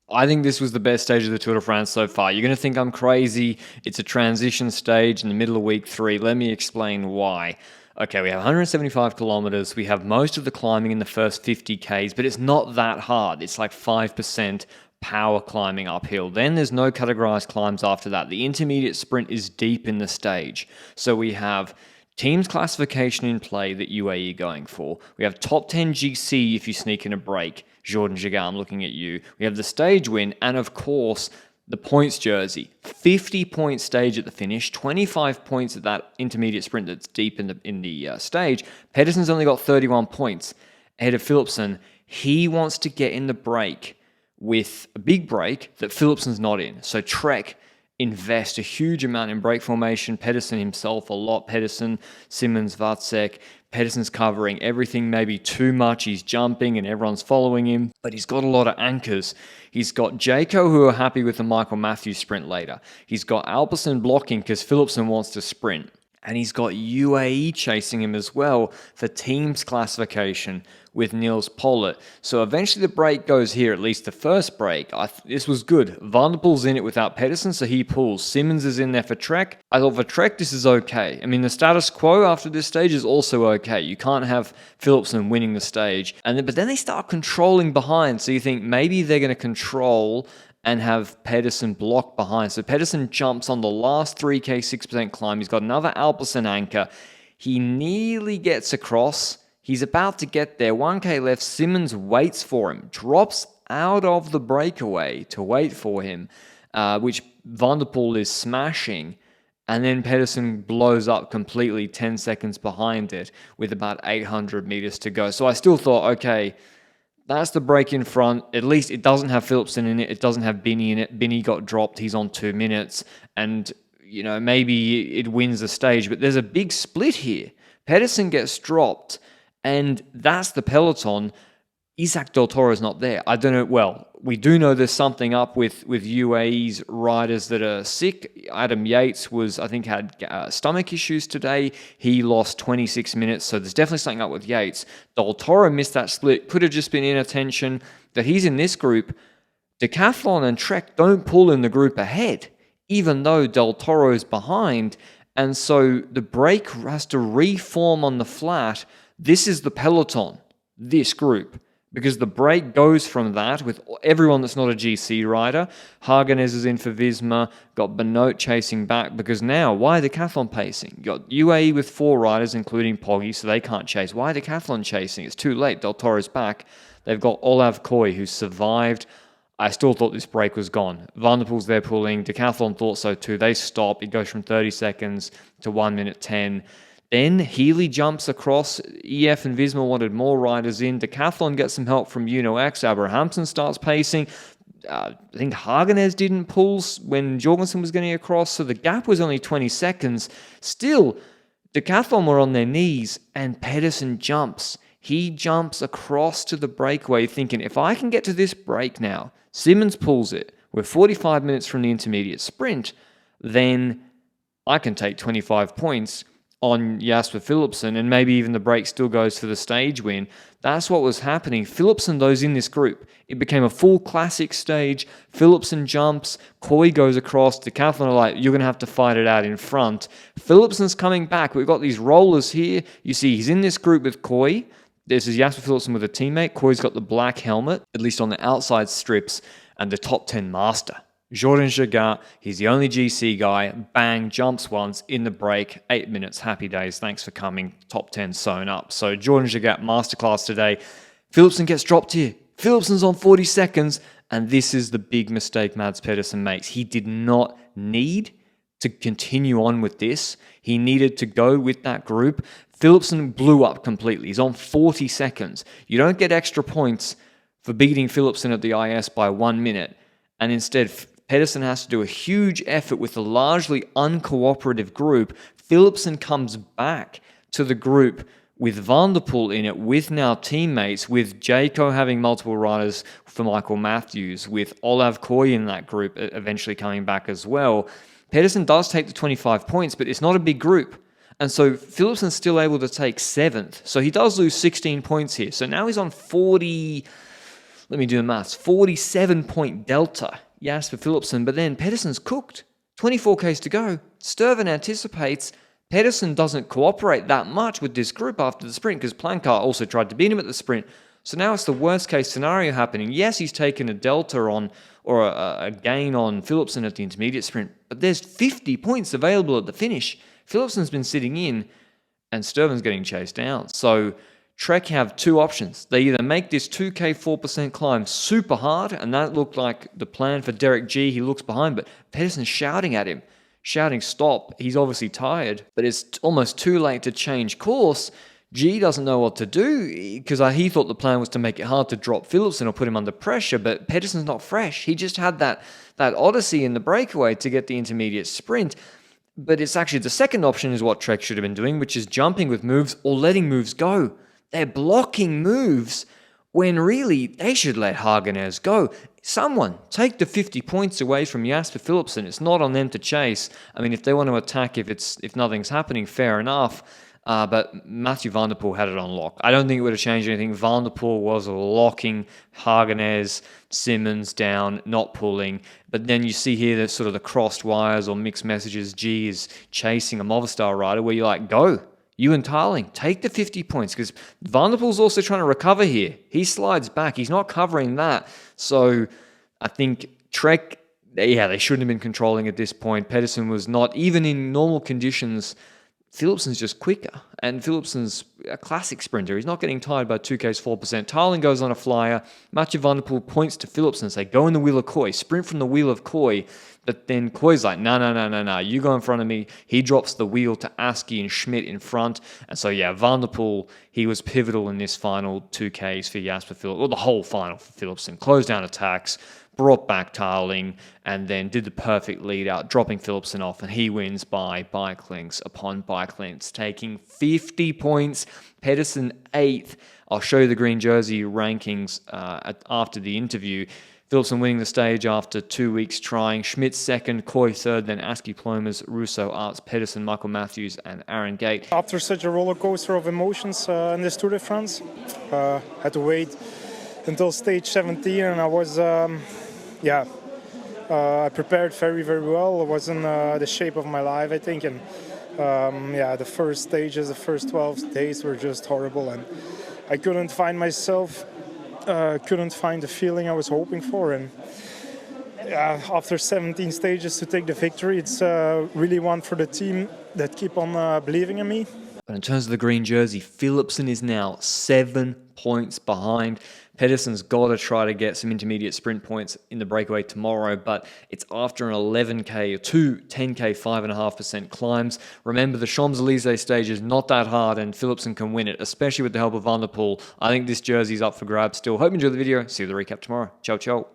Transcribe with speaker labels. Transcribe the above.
Speaker 1: I think this was the best stage of the Tour de France so far. You're going to think I'm crazy. It's a transition stage in the middle of week 3. Let me explain why. Okay, we have 175 kilometers. We have most of the climbing in the first 50 Ks, but it's not that hard. It's like 5% power climbing uphill. Then there's no categorized climbs after that. The intermediate sprint is deep in the stage. So we have teams classification in play that UAE going for. We have top 10 GC if you sneak in a break. Jordan Jagat, I'm looking at you. We have the stage win, and of course, the points jersey. 50-point stage at the finish, 25 points at that intermediate sprint that's deep in the stage. Pedersen's only got 31 points ahead of Philipsen. He wants to get in the break with a big break that Philipsen's not in. So Trek invest a huge amount in break formation. Pedersen himself a lot. Pedersen, Simmons, Vácek. Pedersen's covering everything, maybe too much. He's jumping and everyone's following him, but he's got a lot of anchors. He's got Jayco, who are happy with the Michael Matthews sprint later. He's got Alpecin blocking because Philipsen wants to sprint. And he's got UAE chasing him as well for teams classification with Niels Pollitt. So eventually the break goes here, at least the first break. This was good. Van der Poel's in it without Pedersen, so he pulls. Simmons is in there for Trek. I thought for Trek, this is okay. I mean, the status quo after this stage is also okay. You can't have Philipsen winning the stage. But then they start controlling behind, so you think maybe they're going to control and have Pedersen block behind. So Pedersen jumps on the last 3K 6% climb. He's got another Alpecin anchor. He nearly gets across. He's about to get there. 1K left. Simmons waits for him. Drops out of the breakaway to wait for him, which Van der Poel is smashing. And then Pedersen blows up completely 10 seconds behind it with about 800 meters to go. So I still thought, okay, that's the break in front. At least it doesn't have Philipsen in it. It doesn't have Binny in it. Binny got dropped. He's on 2 minutes. And, maybe it wins the stage. But there's a big split here. Pedersen gets dropped. And that's the Peloton. Isaac Del Toro's not there. I don't know. Well, we do know there's something up with UAE's riders that are sick. Adam Yates had stomach issues today. He lost 26 minutes, so there's definitely something up with Yates. Del Toro missed that split. Could have just been inattention that he's in this group. Decathlon and Trek don't pull in the group ahead, even though Del Toro's behind. And so the break has to reform on the flat. This is the Peloton, this group. Because the break goes from that with everyone that's not a GC rider. Hagenez is in for Visma. Got Benoit chasing back because now, why Decathlon pacing? You got UAE with 4 riders, including Poggi, so they can't chase. Why Decathlon chasing? It's too late. Del Toro's back. They've got Olav Koy, who survived. I still thought this break was gone. Van der Poel's there pulling. Decathlon thought so too. They stop. It goes from 30 seconds to 1 minute 10. Then Healy jumps across. EF and Visma wanted more riders in. Decathlon gets some help from UNO-X. Abrahamsen starts pacing. I think Hagenez didn't pull when Jorgensen was getting across, so the gap was only 20 seconds. Still, Decathlon were on their knees, and Pedersen jumps. He jumps across to the breakaway thinking, if I can get to this break now, Simmons pulls it. We're 45 minutes from the intermediate sprint. Then I can take 25 points on Jasper Philipsen, and maybe even the break still goes for the stage win. That's what was happening. Philipsen, those in this group, it became a full classic stage. Philipsen jumps, Koy goes across, Decathlon are like, you're going to have to fight it out in front. Philipsen's coming back. We've got these rollers here. You see he's in this group with Koy. This is Jasper Philipsen with a teammate. Koy's got the black helmet, at least on the outside strips, and the top 10 master. Jordan Jagat, he's the only GC guy. Bang, jumps once in the break. 8 minutes, happy days. Thanks for coming. Top 10 sewn up. So Jordan Jagat, masterclass today. Philipsen gets dropped here. Philipsen's on 40 seconds. And this is the big mistake Mads Pedersen makes. He did not need to continue on with this. He needed to go with that group. Philipsen blew up completely. He's on 40 seconds. You don't get extra points for beating Philipsen at the IS by 1 minute. And instead, Pedersen has to do a huge effort with a largely uncooperative group. Philipsen comes back to the group with Van der Poel in it, with now teammates, with Jayco having multiple riders for Michael Matthews, with Olav Koy in that group eventually coming back as well. Pedersen does take the 25 points, but it's not a big group. And so Philipsen's still able to take 7th. So he does lose 16 points here. So now he's on 40... let me do the maths, 47-point delta, Jasper Philipsen, but then Pedersen's cooked. 24 Ks to go. Sturven anticipates. Pedersen doesn't cooperate that much with this group after the sprint because Plancart also tried to beat him at the sprint. So now it's the worst case scenario happening. Yes, he's taken a delta on or a gain on Philipsen at the intermediate sprint, but there's 50 points available at the finish. Philipsen's been sitting in and Sturven's getting chased down. So Trek have two options. They either make this 2K 4% climb super hard, and that looked like the plan for Derek G. He looks behind, but Pedersen's shouting at him, shouting stop. He's obviously tired, but it's almost too late to change course. G doesn't know what to do because he thought the plan was to make it hard to drop Philipsen or put him under pressure, but Pedersen's not fresh. He just had that odyssey in the breakaway to get the intermediate sprint. But it's actually the second option is what Trek should have been doing, which is jumping with moves or letting moves go. They're blocking moves when really they should let Hageners go. Someone take the 50 points away from Jasper Philipsen. It's not on them to chase. I mean, if they want to attack, if nothing's happening, fair enough. But Mathieu van der Poel had it on lock. I don't think it would have changed anything. Van der Poel was locking Hageners, Simmons down, not pulling. But then you see here that sort of the crossed wires or mixed messages. G is chasing a Movistar rider where you're like, go. You and Tarling, take the 50 points because Van der Poel's also trying to recover here. He slides back. He's not covering that. So I think Trek, they shouldn't have been controlling at this point. Pedersen was not, even in normal conditions, Philipsen's just quicker. And Philipsen's a classic sprinter. He's not getting tired by 2Ks 4%. Tarling goes on a flyer. Mathieu van der Poel points to Philipsen and say, go in the wheel of Koy. Sprint from the wheel of Koy. But then Koy's like, no. You go in front of me. He drops the wheel to Askey and Schmidt in front. And so, Van der Poel, he was pivotal in this final 2Ks for Jasper Philipsen, or the whole final for Philipsen. Closed down attacks, brought back Tarling, and then did the perfect lead out, dropping Philipsen off, and he wins by bike lengths upon bike lengths, taking 50 points. Pedersen 8th. I'll show you the green jersey rankings after the interview. Philipsen winning the stage after 2 weeks trying. Schmidt 2nd, Koy 3rd, then Askey Plomas, Russo, Arts, Pedersen, Michael Matthews, and Aaron Gate.
Speaker 2: After such a roller coaster of emotions in this Tour de France, had to wait until stage 17, and I was, I prepared very, very well. I was in the shape of my life, I think, and the first stages, the first 12 days were just horrible, and I couldn't find myself. Couldn't find the feeling I was hoping for, and after 17 stages to take the victory, it's really one for the team that keep on believing in me.
Speaker 1: But in terms of the green jersey, Philipsen is now 7 points behind. Pedersen's got to try to get some intermediate sprint points in the breakaway tomorrow, but it's after an 11K or two 10K 5.5% climbs. Remember, the Champs-Elysees stage is not that hard, and Philipsen can win it, especially with the help of Van der Poel. I think this jersey's up for grabs still. Hope you enjoyed the video. See you at the recap tomorrow. Ciao, ciao.